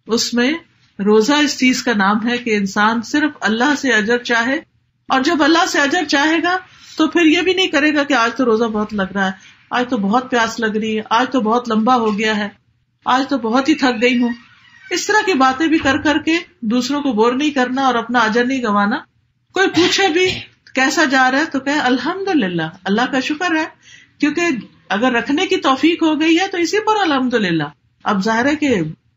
اس میں روزہ اس چیز کا نام ہے کہ انسان صرف اللہ سے اجر چاہے، اور جب اللہ سے اجر چاہے گا تو پھر یہ بھی نہیں کرے گا کہ آج تو روزہ بہت لگ رہا ہے، آج تو بہت پیاس لگ رہی ہے، آج تو بہت لمبا ہو گیا ہے، آج تو بہت ہی تھک گئی ہوں. اس طرح کی باتیں بھی کر کر کے دوسروں کو بور نہیں کرنا اور اپنا اجر نہیں گنوانا. کوئی پوچھے بھی کیسا جا رہا ہے تو کہے الحمدللہ، اللہ کا شکر ہے، کیونکہ اگر رکھنے کی توفیق ہو گئی ہے تو اسی پر الحمدللہ. اب ظاہر ہے کہ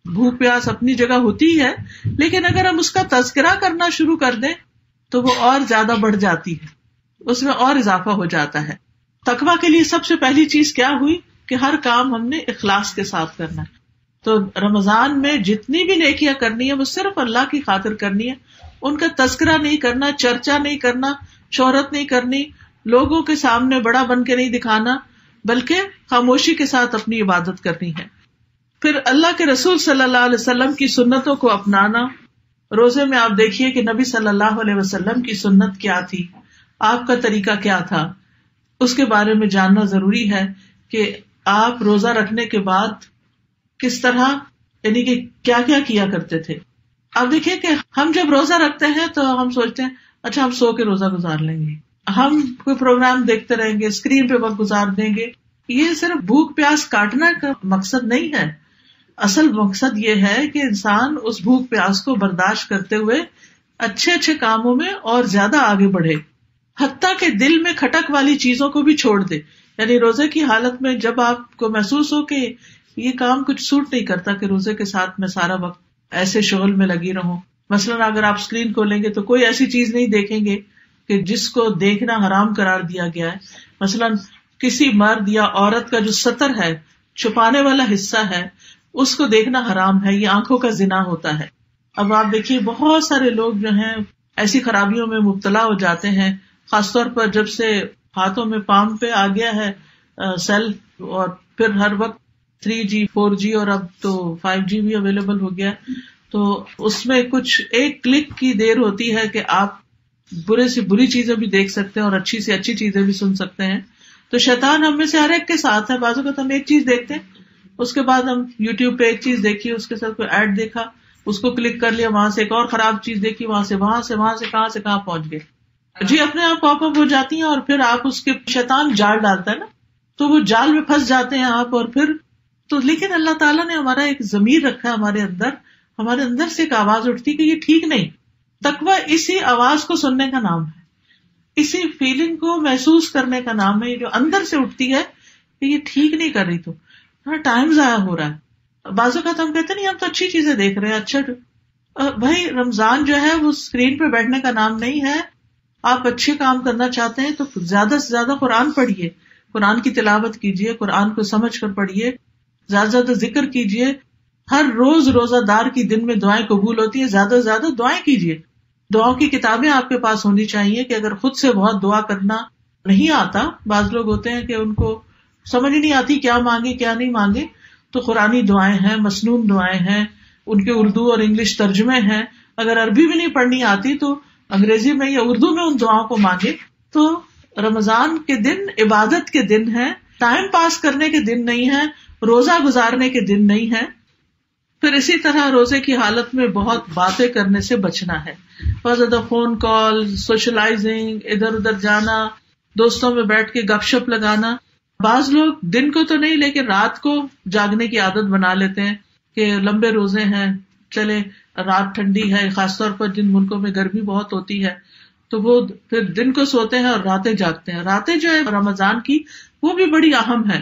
بھوک پیاس اپنی جگہ ہوتی ہے، لیکن اگر ہم اس کا تذکرہ کرنا شروع کر دیں تو وہ اور زیادہ بڑھ جاتی ہے، اس میں اور اضافہ ہو جاتا ہے. تقویٰ کے لیے سب سے پہلی چیز کیا ہوئی کہ ہر کام ہم نے اخلاص کے ساتھ کرنا ہے. تو رمضان میں جتنی بھی نیکیاں کرنی ہے وہ صرف اللہ کی خاطر کرنی ہے، ان کا تذکرہ نہیں کرنا، چرچا نہیں کرنا، شہرت نہیں کرنی، لوگوں کے سامنے بڑا بن کے نہیں دکھانا، بلکہ خاموشی کے ساتھ اپنی عبادت کرنی ہے. پھر اللہ کے رسول صلی اللہ علیہ وسلم کی سنتوں کو اپنانا. روزے میں آپ دیکھیے کہ نبی صلی اللہ علیہ وسلم کی سنت کیا تھی، آپ کا طریقہ کیا تھا، اس کے بارے میں جاننا ضروری ہے کہ آپ روزہ رکھنے کے بعد کس طرح، یعنی کہ کیا کیا کیا کرتے تھے. آپ دیکھیے کہ ہم جب روزہ رکھتے ہیں تو ہم سوچتے ہیں اچھا ہم سو کے روزہ گزار لیں گے، ہم کوئی پروگرام دیکھتے رہیں گے، اسکرین پہ وقت گزار دیں گے. یہ صرف بھوک پیاس کاٹنا کا مقصد نہیں ہے. اصل مقصد یہ ہے کہ انسان اس بھوک پیاس کو برداشت کرتے ہوئے اچھے اچھے کاموں میں اور زیادہ آگے بڑھے، حتیٰ کہ دل میں کھٹک والی چیزوں کو بھی چھوڑ دے. یعنی روزے کی حالت میں جب آپ کو محسوس ہو کہ یہ کام کچھ سوٹ نہیں کرتا کہ روزے کے ساتھ میں سارا وقت ایسے شغل میں لگی رہوں. مثلاً اگر آپ اسکرین کھولیں گے تو کوئی ایسی چیز نہیں دیکھیں گے کہ جس کو دیکھنا حرام قرار دیا گیا ہے. مثلاً کسی مرد یا عورت کا جو ستر ہے، چھپانے والا حصہ ہے، اس کو دیکھنا حرام ہے، یہ آنکھوں کا زنا ہوتا ہے. اب آپ دیکھیے بہت سارے لوگ جو ہیں ایسی خرابیوں میں مبتلا ہو جاتے ہیں، خاص طور پر جب سے ہاتھوں میں پام پہ آ گیا ہے سیل، اور پھر ہر وقت 3G 4G اور اب تو 5G بھی اویلیبل ہو گیا. تو اس میں کچھ ایک کلک کی دیر ہوتی ہے کہ آپ برے سے بری چیزیں بھی دیکھ سکتے ہیں اور اچھی سے اچھی چیزیں بھی سن سکتے ہیں. تو شیطان ہم میں سے ہر ایک کے ساتھ ہے. بعض اوقات ہم ایک چیز دیکھتے ہیں، اس کے بعد ہم یوٹیوب پہ ایک چیز دیکھی، اس کے ساتھ کوئی ایڈ دیکھا، اس کو کلک کر لیا، وہاں سے ایک اور خراب چیز دیکھی، وہاں سے کہاں سے کہاں پہنچ گئے. جی اپنے آپ پاپ اپ ہو جاتی ہیں، اور پھر آپ اس کے شیطان جال ڈالتا ہے نا، تو وہ جال میں پھنس جاتے ہیں آپ. اور پھر تو لیکن اللہ تعالیٰ نے ہمارا ایک ضمیر رکھا ہے، ہمارے اندر سے ایک آواز اٹھتی کہ یہ ٹھیک نہیں. تقویٰ اسی آواز کو سننے کا نام ہے، اسی فیلنگ کو محسوس کرنے کا نام ہے، جو اندر سے اٹھتی ہے کہ یہ ٹھیک نہیں کر رہی، تو ٹائم ضائع ہو رہا ہے. بعض اوقات ہم کہتے نہیں ہم تو اچھی چیزیں دیکھ رہے ہیں. اچھا بھائی، رمضان جو ہے وہ اسکرین پہ بیٹھنے کا نام نہیں ہے. آپ اچھے کام کرنا چاہتے ہیں تو زیادہ سے زیادہ قرآن پڑھیے، قرآن کی تلاوت کیجیے، قرآن کو سمجھ کر پڑھیے، زیادہ سے زیادہ ذکر کیجیے. ہر روز روزہ دار کی دن میں دعائیں قبول ہوتی ہیں، زیادہ سے زیادہ دعائیں کیجیے. دعاؤں کی کتابیں آپ کے پاس ہونی چاہیے کہ اگر خود سے بہت دعا کرنا نہیں آتا، بعض لوگ ہوتے ہیں کہ ان کو سمجھ نہیں آتی کیا مانگے کیا نہیں مانگے، تو قرآنی دعائیں ہیں، مسنون دعائیں ہیں، ان کے اردو اور انگلش ترجمے ہیں. اگر عربی بھی نہیں پڑھنی آتی تو انگریزی میں یا اردو میں ان دعاؤں کو مانگے. تو رمضان کے دن عبادت کے دن ہے، ٹائم پاس کرنے کے دن نہیں ہے، روزہ گزارنے کے دن نہیں ہے. پھر اسی طرح روزے کی حالت میں بہت باتیں کرنے سے بچنا ہے. بہت زیادہ فون کال، سوشلائزنگ، ادھر ادھر جانا، دوستوں میں بیٹھ کے گپ شپ لگانا. بعض لوگ دن کو تو نہیں لیکن رات کو جاگنے کی عادت بنا لیتے ہیں کہ لمبے روزے ہیں، چلے رات ٹھنڈی ہے، خاص طور پر جن ملکوں میں گرمی بہت ہوتی ہے تو وہ پھر دن کو سوتے ہیں اور راتیں جاگتے ہیں. راتیں جو ہے رمضان کی وہ بھی بڑی اہم ہے.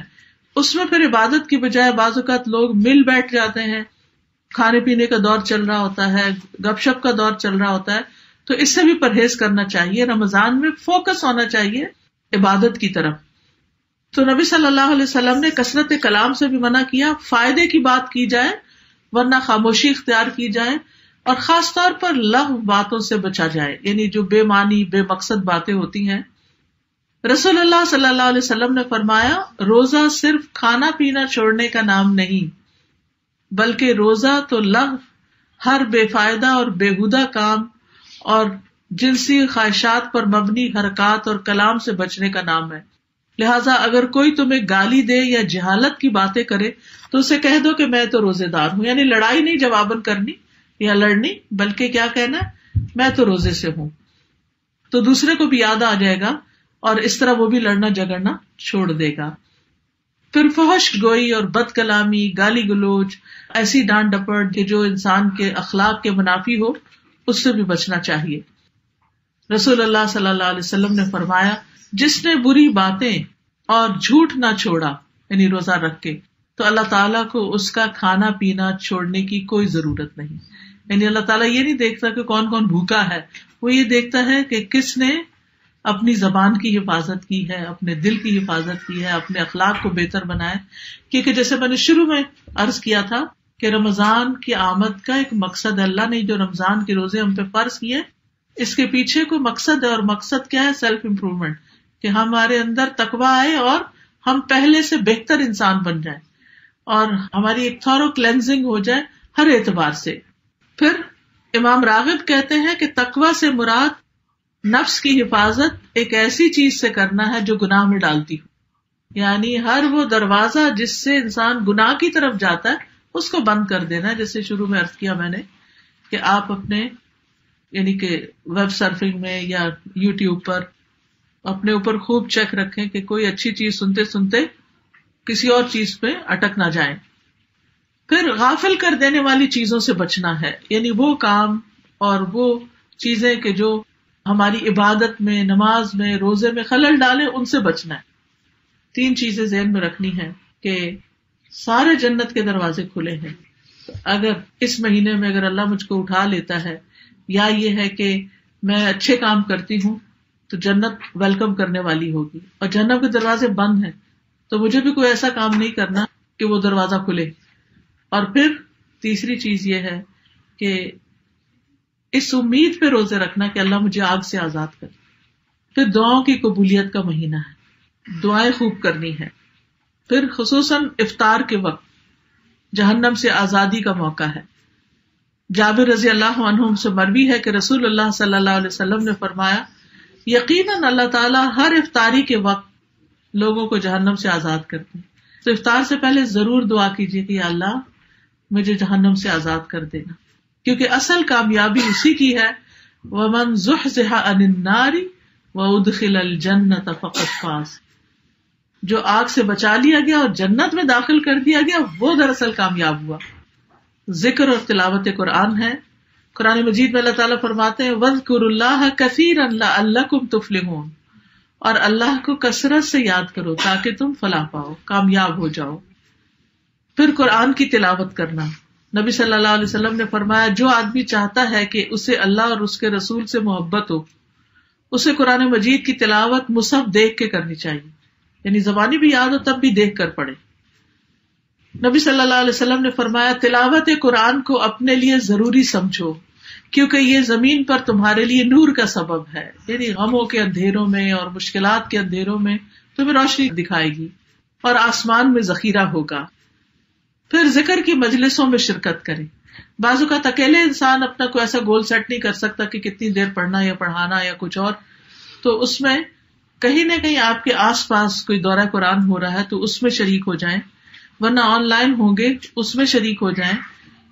اس میں پھر عبادت کی بجائے بعض اوقات لوگ مل بیٹھ جاتے ہیں، کھانے پینے کا دور چل رہا ہوتا ہے، گپ شپ کا دور چل رہا ہوتا ہے. تو اس سے بھی پرہیز کرنا چاہیے. رمضان میں فوکس ہونا چاہیے عبادت کی طرف. تو نبی صلی اللہ علیہ وسلم نے کثرت کلام سے بھی منع کیا. فائدے کی بات کی جائے ورنہ خاموشی اختیار کی جائے، اور خاص طور پر لغو باتوں سے بچا جائے، یعنی جو بے معنی بے مقصد باتیں ہوتی ہیں. رسول اللہ صلی اللہ علیہ وسلم نے فرمایا، روزہ صرف کھانا پینا چھوڑنے کا نام نہیں، بلکہ روزہ تو لغو، ہر بے فائدہ اور بےہودہ کام اور جنسی خواہشات پر مبنی حرکات اور کلام سے بچنے کا نام ہے. لہٰذا اگر کوئی تمہیں گالی دے یا جہالت کی باتیں کرے تو اسے کہہ دو کہ میں تو روزے دار ہوں. یعنی لڑائی نہیں جواباً کرنی یا لڑنی، بلکہ کیا کہنا ہے، میں تو روزے سے ہوں. تو دوسرے کو بھی یاد آ جائے گا اور اس طرح وہ بھی لڑنا جھگڑنا چھوڑ دے گا. پھر فحش گوئی اور بد کلامی، گالی گلوچ، ایسی ڈانٹ ڈپٹ کہ جو انسان کے اخلاق کے منافی ہو، اس سے بھی بچنا چاہیے. رسول اللہ صلی اللہ علیہ وسلم نے فرمایا، جس نے بری باتیں اور جھوٹ نہ چھوڑا یعنی روزہ رکھ کے، تو اللہ تعالیٰ کو اس کا کھانا پینا چھوڑنے کی کوئی ضرورت نہیں. یعنی اللہ تعالیٰ یہ نہیں دیکھتا کہ کون کون بھوکا ہے، وہ یہ دیکھتا ہے کہ کس نے اپنی زبان کی حفاظت کی ہے، اپنے دل کی حفاظت کی ہے، اپنے اخلاق کو بہتر بنائے. کیونکہ جیسے میں نے شروع میں عرض کیا تھا کہ رمضان کی آمد کا ایک مقصد، اللہ نے جو رمضان کے روزے ہم پہ فرض کیے، اس کے پیچھے کوئی مقصد ہے، اور مقصد کیا ہے؟ سیلف امپروومنٹ، کہ ہمارے اندر تقویٰ آئے اور ہم پہلے سے بہتر انسان بن جائیں اور ہماری ایک تھورو کلینزنگ ہو جائے ہر اعتبار سے. پھر امام راغب کہتے ہیں کہ تقویٰ سے مراد نفس کی حفاظت ایک ایسی چیز سے کرنا ہے جو گناہ میں ڈالتی ہو. یعنی ہر وہ دروازہ جس سے انسان گناہ کی طرف جاتا ہے اس کو بند کر دینا ہے. جیسے شروع میں عرض کیا میں نے کہ آپ اپنے یعنی کہ ویب سرفنگ میں یا یوٹیوب پر اپنے اوپر خوب چیک رکھیں کہ کوئی اچھی چیز سنتے سنتے کسی اور چیز پہ اٹک نہ جائیں. پھر غافل کر دینے والی چیزوں سے بچنا ہے، یعنی وہ کام اور وہ چیزیں کہ جو ہماری عبادت میں، نماز میں، روزے میں خلل ڈالے، ان سے بچنا ہے. 3 چیزیں ذہن میں رکھنی ہیں کہ سارے جنت کے دروازے کھلے ہیں. اگر اس مہینے میں اگر اللہ مجھ کو اٹھا لیتا ہے، یا یہ ہے کہ میں اچھے کام کرتی ہوں تو جنت ویلکم کرنے والی ہوگی، اور جہنم کے دروازے بند ہیں تو مجھے بھی کوئی ایسا کام نہیں کرنا کہ وہ دروازہ کھلے. اور پھر تیسری چیز یہ ہے کہ اس امید پہ روزے رکھنا کہ اللہ مجھے آگ سے آزاد کرے. پھر دعاؤں کی قبولیت کا مہینہ ہے، دعائیں خوب کرنی ہے. پھر خصوصاً افطار کے وقت جہنم سے آزادی کا موقع ہے. جابر رضی اللہ عنہ سے مروی ہے کہ رسول اللہ صلی اللہ علیہ وسلم نے فرمایا، یقیناً اللہ تعالیٰ ہر افطاری کے وقت لوگوں کو جہنم سے آزاد کرتے ہیں. تو افطار سے پہلے ضرور دعا کیجیے کہ یا اللہ مجھے جہنم سے آزاد کر دینا، کیونکہ اصل کامیابی اسی کی ہے، وَمَن زُحْزِحَ عَنِ النَّارِ وَأُدْخِلَ الْجَنَّةَ فَقَدْ فَازَ. جو آگ سے بچا لیا گیا اور جنت میں داخل کر دیا گیا وہ دراصل کامیاب ہوا. ذکر اور تلاوت قرآن ہے. قرآن مجید میں اللہ تعالیٰ فرماتے ہیں وَاذْكُرُوا اللَّهَ كَثِيرًا لَعَلَّكُمْ تُفْلِحُونَ، اور اللہ کو کثرت سے یاد کرو تاکہ تم فلاح پاؤ، کامیاب ہو جاؤ. پھر قرآن کی تلاوت کرنا. نبی صلی اللہ علیہ وسلم نے فرمایا، جو آدمی چاہتا ہے کہ اسے اللہ اور اس کے رسول سے محبت ہو، اسے قرآن مجید کی تلاوت مصحف دیکھ کے کرنی چاہیے، یعنی زبانی بھی یاد ہو تب بھی دیکھ کر پڑھے. نبی صلی اللہ علیہ وسلم نے فرمایا، تلاوت قرآن کو اپنے لیے ضروری سمجھو کیونکہ یہ زمین پر تمہارے لیے نور کا سبب ہے، یعنی غموں کے اندھیروں میں اور مشکلات کے اندھیروں میں تمہیں روشنی دکھائے گی اور آسمان میں ذخیرہ ہوگا. پھر ذکر کی مجلسوں میں شرکت کریں. بعض اوقات اکیلے انسان اپنا کوئی ایسا گول سیٹ نہیں کر سکتا کہ کتنی دیر پڑھنا یا پڑھانا یا کچھ اور، تو اس میں کہیں نہ کہیں آپ کے آس پاس کوئی دورہ قرآن ہو رہا ہے تو اس میں شریک ہو جائیں، ورنہ آن لائن ہوں گے اس میں شریک ہو جائیں.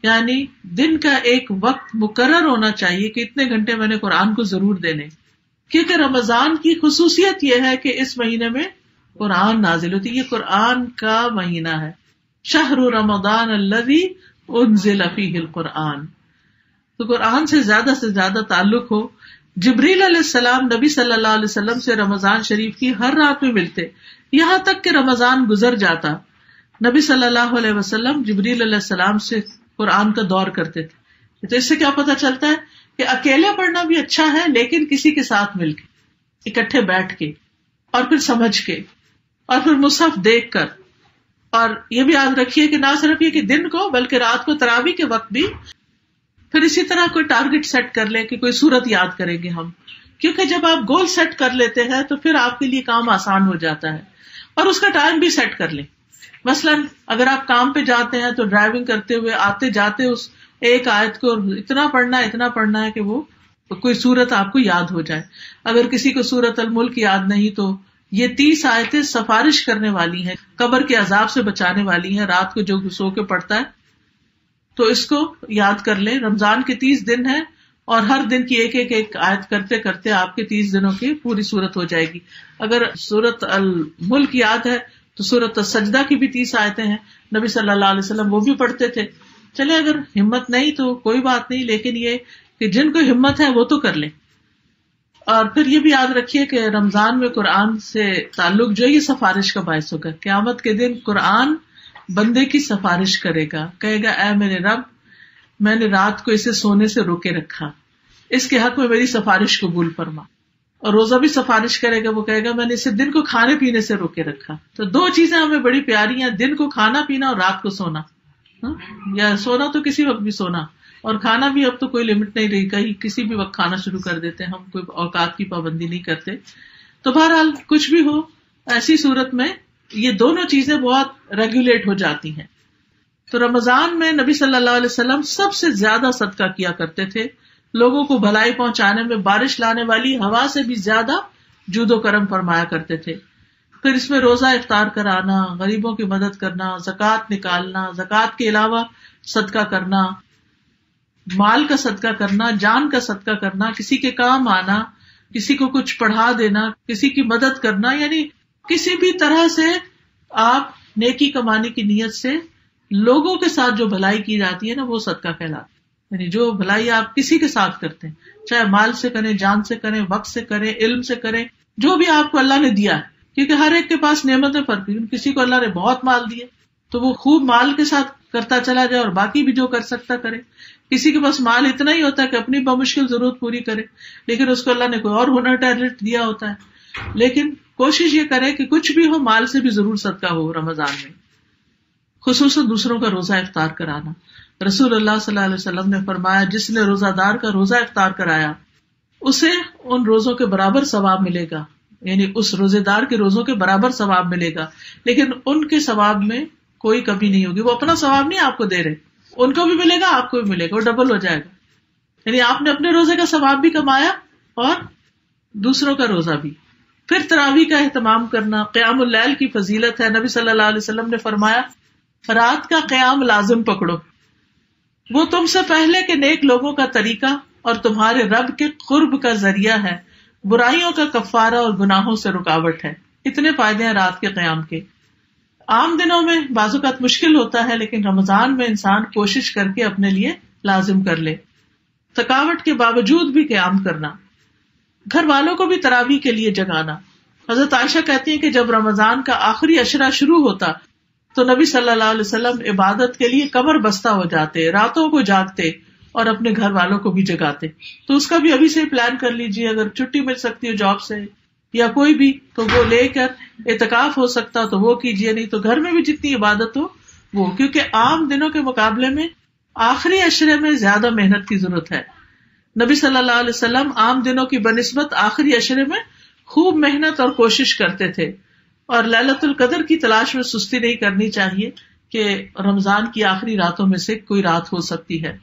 یعنی دن کا ایک وقت مقرر ہونا چاہیے کہ اتنے گھنٹے میں نے قرآن کو ضرور دینے، کیونکہ رمضان کی خصوصیت یہ ہے کہ اس مہینے میں قرآن نازل ہوتی ہے. یہ قرآن کا مہینہ ہے، شہر رمضان الذی انزل فیہ القرآن. تو قرآن سے زیادہ تعلق ہو. جبریل علیہ السلام نبی صلی اللہ علیہ وسلم سے رمضان شریف کی ہر رات میں ملتے، یہاں تک کہ رمضان گزر جاتا نبی صلی اللہ علیہ وسلم جبریل علیہ السلام سے قرآن کا دور کرتے تھے. تو اس سے کیا پتہ چلتا ہے کہ اکیلے پڑھنا بھی اچھا ہے، لیکن کسی کے ساتھ مل کے، اکٹھے بیٹھ کے، اور پھر سمجھ کے، اور پھر مصحف دیکھ کر. اور یہ بھی یاد رکھیے کہ نہ صرف یہ کہ دن کو بلکہ رات کو تراویح کے وقت بھی پھر اسی طرح کوئی ٹارگٹ سیٹ کر لیں کہ کوئی سورت یاد کریں گے ہم، کیونکہ جب آپ گول سیٹ کر لیتے ہیں تو پھر آپ کے لیے کام آسان ہو جاتا ہے. اور اس کا ٹائم بھی سیٹ کر لیں. مثلاً اگر آپ کام پہ جاتے ہیں تو ڈرائیونگ کرتے ہوئے آتے جاتے اس ایک آیت کو اتنا پڑھنا ہے کہ وہ کوئی سورت آپ کو یاد ہو جائے. اگر کسی کو سورت الملک یاد نہیں تو یہ 30 آیتیں سفارش کرنے والی ہیں، قبر کے عذاب سے بچانے والی ہیں. رات کو جو سو کے پڑھتا ہے تو اس کو یاد کر لیں. رمضان کے 30 دن ہیں اور ہر دن کی ایک آیت کرتے کرتے آپ کے 30 دنوں کی پوری سورت ہو جائے گی. اگر سورت الملک یاد ہے تو سورت السجدہ کی بھی 30 آیتیں ہیں. نبی صلی اللہ علیہ وسلم وہ بھی پڑھتے تھے. چلے اگر ہمت نہیں تو کوئی بات نہیں، لیکن یہ کہ جن کو ہمت ہے وہ تو کر لیں. اور پھر یہ بھی یاد رکھیے کہ رمضان میں قرآن سے تعلق جو یہ سفارش کا باعث ہوگا. قیامت کے دن قرآن بندے کی سفارش کرے گا، کہے گا اے میرے رب، میں نے رات کو اسے سونے سے روکے رکھا، اس کے حق میں میری سفارش قبول فرما. اور روزہ بھی سفارش کرے گا، وہ کہے گا میں نے اسے دن کو کھانے پینے سے روکے رکھا. تو 2 چیزیں ہمیں بڑی پیاری ہیں، دن کو کھانا پینا اور رات کو سونا. یا سونا تو کسی وقت بھی سونا، اور کھانا بھی اب تو کوئی لمٹ نہیں رہی، کہیں کسی بھی وقت کھانا شروع کر دیتے ہیں، ہم کوئی اوقات کی پابندی نہیں کرتے. تو بہرحال کچھ بھی ہو، ایسی صورت میں یہ دونوں چیزیں بہت ریگولیٹ ہو جاتی ہیں. تو رمضان میں نبی صلی اللہ علیہ وسلم سب سے زیادہ صدقہ کیا کرتے تھے. لوگوں کو بھلائی پہنچانے میں بارش لانے والی ہوا سے بھی زیادہ جود و کرم فرمایا کرتے تھے. پھر اس میں روزہ افطار کرانا، غریبوں کی مدد کرنا، زکوٰۃ نکالنا، زکوٰۃ کے علاوہ صدقہ کرنا، مال کا صدقہ کرنا، جان کا صدقہ کرنا، کسی کے کام آنا، کسی کو کچھ پڑھا دینا، کسی کی مدد کرنا، یعنی کسی بھی طرح سے آپ نیکی کمانے کی نیت سے لوگوں کے ساتھ جو بھلائی کی جاتی ہے نا، وہ صدقہ کہلاتا ہے. یعنی جو بھلائی آپ کسی کے ساتھ کرتے ہیں، چاہے مال سے کریں، جان سے کریں، وقت سے کریں، علم سے کریں، جو بھی آپ کو اللہ نے دیا ہے، کیونکہ ہر ایک کے پاس نعمتیں فرق ہیں. کسی کو اللہ نے بہت مال دیا تو وہ خوب مال کے ساتھ کرتا چلا جائے اور باقی بھی جو کر سکتا کرے. کسی کے پاس مال اتنا ہی ہوتا ہے کہ اپنی بمشکل ضرورت پوری کرے، لیکن اس کو اللہ نے کوئی اور ہنر ٹیلنٹ دیا ہوتا ہے. لیکن کوشش یہ کرے کہ کچھ بھی ہو، مال سے بھی ضرور صدقہ ہو رمضان میں. خصوصاً دوسروں کا روزہ افطار کرانا. رسول اللہ صلی اللہ علیہ وسلم نے فرمایا، جس نے روزہ دار کا روزہ افطار کرایا اسے ان روزوں کے برابر ثواب ملے گا، یعنی اس روزے دار کے روزوں کے برابر ثواب ملے گا، لیکن ان کے ثواب میں کوئی کمی نہیں ہوگی. وہ اپنا ثواب نہیں آپ کو دے رہے، ان کو بھی ملے گا، آپ کو بھی ملے گا، وہ ڈبل ہو جائے گا. یعنی آپ نے اپنے روزے کا ثواب بھی کمایا اور دوسروں کا روزہ بھی. پھر تراویح کا اہتمام کرنا. قیام اللیل کی فضیلت ہے. نبی صلی اللہ علیہ وسلم نے فرمایا، رات کا قیام لازم پکڑو، وہ تم سے پہلے کے نیک لوگوں کا طریقہ اور تمہارے رب کے قرب کا ذریعہ ہے، برائیوں کا کفارہ اور گناہوں سے رکاوٹ ہے. اتنے فائدے ہیں رات کے قیام کے. عام دنوں میں بعض اوقات مشکل ہوتا ہے، لیکن رمضان میں انسان کوشش کر کے اپنے لیے لازم کر لے. تھکاوٹ کے باوجود بھی قیام کرنا. گھر والوں کو بھی تراویح کے لیے جگانا. حضرت عائشہ کہتی ہیں کہ جب رمضان کا آخری عشرہ شروع ہوتا تو نبی صلی اللہ علیہ وسلم عبادت کے لیے کمر بستہ ہو جاتے، راتوں کو جاگتے اور اپنے گھر والوں کو بھی جگاتے. تو اس کا بھی ابھی سے پلان کر لیجیے، اگر چھٹی مل سکتی ہے جاب سے یا کوئی بھی تو وہ لے کر، اعتکاف ہو سکتا تو وہ کیجیے، نہیں تو گھر میں بھی جتنی عبادت ہو وہ، کیونکہ عام دنوں کے مقابلے میں آخری عشرے میں زیادہ محنت کی ضرورت ہے. نبی صلی اللہ علیہ وسلم عام دنوں کی بنسبت آخری عشرے میں خوب محنت اور کوشش کرتے تھے، اور لیلۃ القدر کی تلاش میں سستی نہیں کرنی چاہیے کہ رمضان کی آخری راتوں میں سے کوئی رات ہو سکتی ہے.